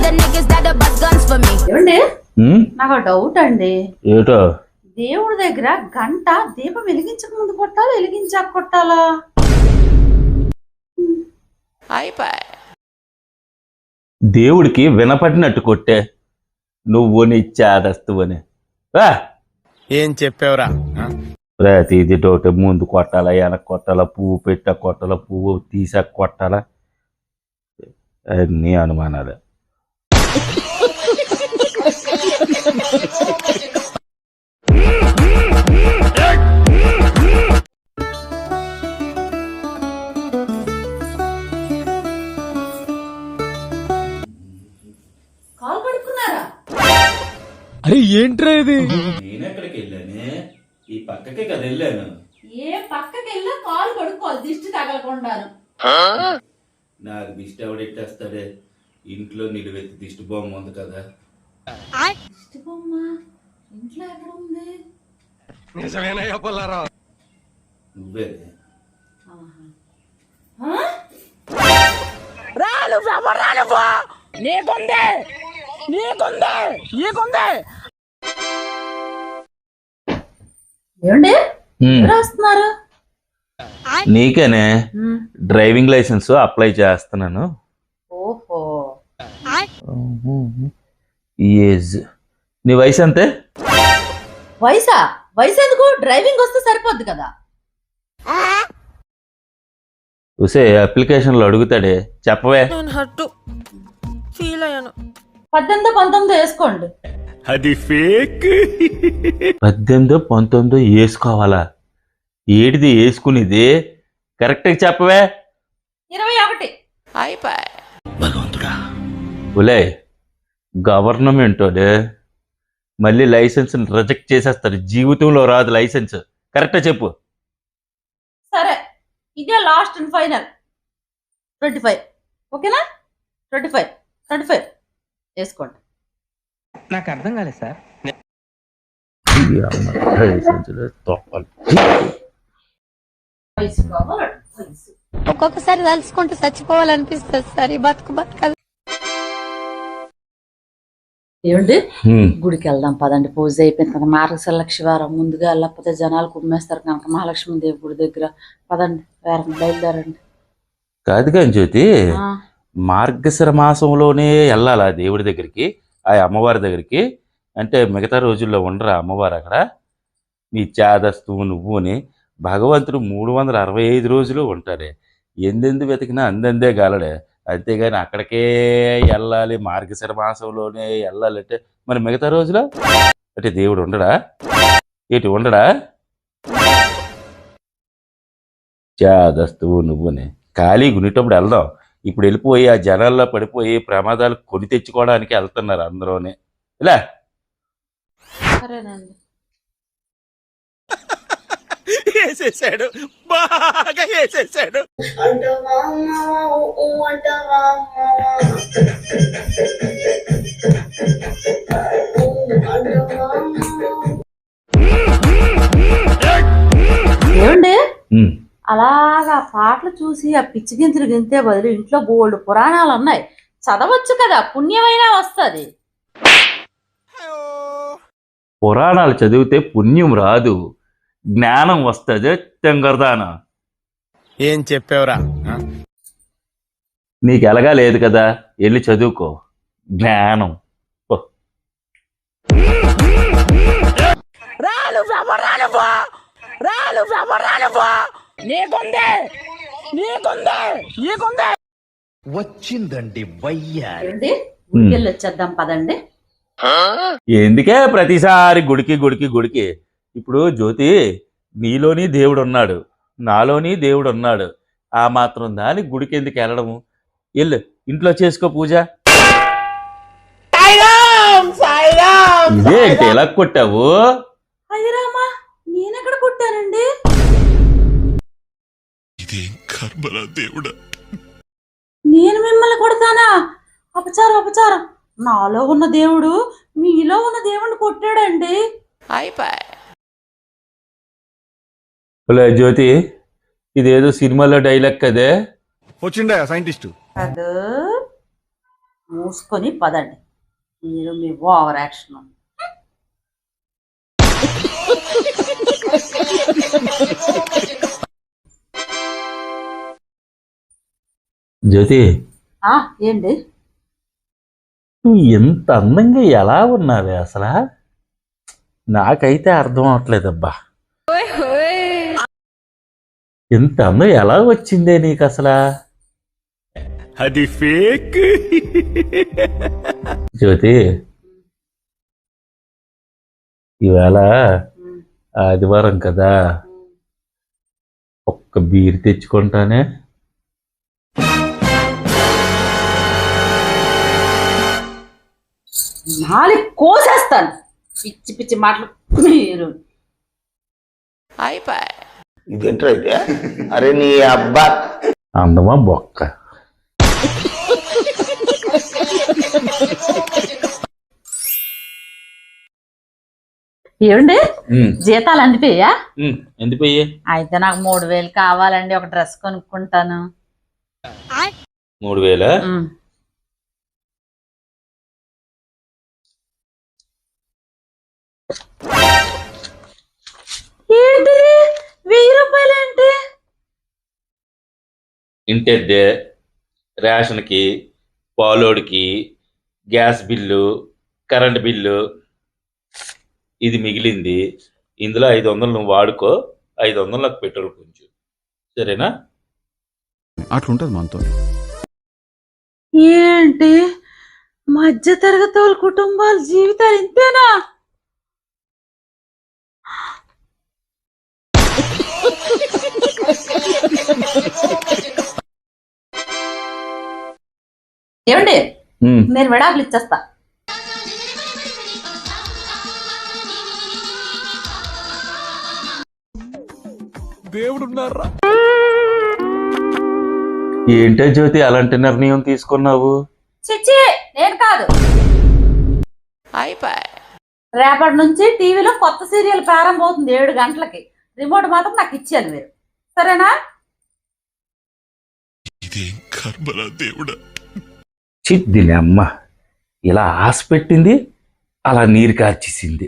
other niggas that are bust guns for me. ఏమండి నాకు doubt అండి. ఏటో దేవుడి దగ్గర గంట దీపం వెలిగించక ముందు కొట్టాలా వెలిగించాక కొట్టాలా? దేవుడికి వినపడినట్టు కొట్టే నువ్వు నిచ్చాదస్తువని ఏం చెప్పావురా? ప్రతిది డౌట్ ముందు కొట్టాలా వెనక కొట్టాలా పువ్వు పెట్ట కొట్టాలా పువ్వు తీసాక కొట్టాలా అన్నీ అనుమానాలు. కాలు కడుక్కున్నారా? అరే ఏంట్రా ఇది? నేనెక్కడికి వెళ్ళానే? ఈ పక్కకే కదా వెళ్ళాను. ఏ పక్కకి వెళ్ళా కాలు కడుక్కోవాలి దిష్టి తగలకుండాను. నాకు దిష్టి ఎవడెట్టేస్తాడే? ఇంట్లో నిలువెత్తి దిష్టి బొమ్మ ఉంది కదా. దిష్టి బొమ్మ ఇంట్లో ఎక్కడ ఉంది? నిజమేనయ్యా పుల్లారావు? నువ్వే ఏమండి రాస్తున్నారు? నీకేనే డ్రైవింగ్ లైసెన్స్ అప్లై చేస్తున్నాను. ఓహో ఏజ్ నీ వయసు అంతే? వయసా? వయసు ఎందుకు? డ్రైవింగ్ వస్తే సరిపోద్ది కదా. చూసే అప్లికేషన్లో అడుగుతాడే చెప్పవే. 18 19 వేసుకోండి. అది ఫేక్. 18 19 వేసుకోవాలా? ఏడిది వేసుకునేది కరెక్ట్గా చెప్పవే. 21. భగవంతుడా ఒలే గవర్నమెంట్ మళ్ళీ లైసెన్స్ రిజెక్ట్ చేసేస్తారు. జీవితంలో రాదు లైసెన్స్. కరెక్టా చెప్పు. సరే ఇదే లాస్ట్ అండ్ ఫైనల్ 25. ఓకేనా? 25 వేసుకోండి. నాకు అర్థం కాలేదు సార్. ఒక్కొక్కసారి తలుచుకుంటూ చచ్చిపోవాలనిపిస్తుంది సార్. ఈ బతుకదు. ఏమండి గుడికి వెళ్దాం పదండి. పూజ అయిపోయింది కదా. మార్గశిర వారం ముందుగా వెళ్ళకపోతే జనాలు కుమ్మేస్తారు కనుక మహాలక్ష్మి దేవి గుడి దగ్గర పదండి. బయలుదేరండి. కాదు కానీ జ్యోతి, మార్గశిర మాసంలోనే వెళ్ళాలా దేవుడి దగ్గరికి, ఆ అమ్మవారి దగ్గరికి? అంటే మిగతా రోజుల్లో ఉండరా అమ్మవారు అక్కడ? నీ చాదస్తు నువ్వుని భగవంతుడు 365 రోజులు ఉంటాడే. ఎందెందు వెతికినా అందందే గాలడే. అంతేగాని అక్కడికే వెళ్ళాలి మార్గశిర మాసంలోనే వెళ్ళాలంటే మరి మిగతా రోజులో అంటే దేవుడు ఉండడా? ఏటి ఉండడా? చాదస్తువు నువ్వుని ఖాళీ గునేటప్పుడు వెళ్దాం. ఇప్పుడు వెళ్ళిపోయి ఆ జనాల్లో పడిపోయి ప్రమాదాలు కొని తెచ్చుకోవడానికి వెళ్తున్నారు అందరూనే. ఇలా సరేనండి. వేసేసాడు, బాగా వేసేసాడు. ఏమండి అలాగా పాటలు చూసి ఆ పిచ్చి గింతులు గింతే బదులు ఇంట్లో బోల్డ్ పురాణాలు ఉన్నాయి, చదవచ్చు కదా, పుణ్యమైనా వస్తుంది. పురాణాలు చదివితే పుణ్యం రాదు, జ్ఞానం వస్తుంది. తెంగరదానా ఏం చెప్పావురా? నీకు ఎలాగా లేదు కదా, వెళ్ళి చదువుకో జ్ఞానం. వచ్చిందండి గుడికి వచ్చేద్దాం పదండి. ఎందుకే ప్రతిసారి గుడికి గుడికి గుడికి? ఇప్పుడు జ్యోతి, నీలోని దేవుడు ఉన్నాడు, నాలోని దేవుడు ఉన్నాడు. ఆ మాత్రం దాని గుడికి ఎందుకు వెళ్ళడము? వెళ్ళు, ఇంట్లో చేసుకో పూజ. ఇదేంటి ఎలా కొట్టావు? అయ్యరామా, నేనెక్కడ కొట్టానండి? నేను మిమ్మల్ని కొడతానా? అపచారం అపచారం. నాలో ఉన్న దేవుడు మీలో ఉన్న దేవుడిని కొట్టాడండి. హలో జ్యోతి, ఇదేదో సినిమాలో డైలాగ్ కదే. వచ్చిండా సైంటిస్ట్? అదో మూసుకొని పదండి. మీరు మీ ఓవర్ యాక్షన్. జ్యోతి, ఏంటి నువ్వు ఎంత అందంగా ఎలా ఉన్నావే అసలు? నాకైతే అర్థం అవట్లేదబ్బా. ఎంత అందం ఎలా వచ్చిందే నీకు అసలు? అది ఫేక్. జ్యోతి, ఇవాళ ఆదివారం కదా, ఒక్క బీర్ తెచ్చుకుంటానే. నాలుగు కోసేస్తాను. పిచ్చి పిచ్చి మాటలు మీరు. ఇదేంట్రా అయితే? అరే నీ అబ్బా అందమా బొక్క. ఏమండి, జీతాలు అందిపోయా? ఎందుపోయి? అయితే నాకు 3000 కావాలండి. ఒక డ్రెస్ కొనుక్కుంటాను. 3000? ఏంటి 1000 రూపాయలు ఏంటి? ఇంటెద్దే, రేషన్కి, పాలోడికి, గ్యాస్ బిల్లు, కరెంట్ బిల్లు, ఇది మిగిలింది. ఇందులో 500 నువ్వు వాడుకో, 500 నాకు పెట్రోల్ కొంచెం, సరేనా? అట్లుంటది మనతో. ఏంటి మధ్య తరగతి వాళ్ళ కుటుంబాల జీవితాలు ఇంతేనా? ఏమండి, నేను విడాకులు ఇచ్చేస్తా. దేవుడున్నారా? ఏంటో జ్యోతి అలాంటి నిర్ణయం తీసుకున్నావు? చిచ్చి, నేను కాదు. రేపటి నుంచి టీవీలో కొత్త సీరియల్ ప్రారంభం అవుతుంది 7 గంటలకి. రిమోట్ మాత్రం నాకు ఇచ్చాను మీరు, సరేనా? చిద్దిని అమ్మ ఇలా ఆశ పెట్టింది, అలా నీరు కార్చేసింది.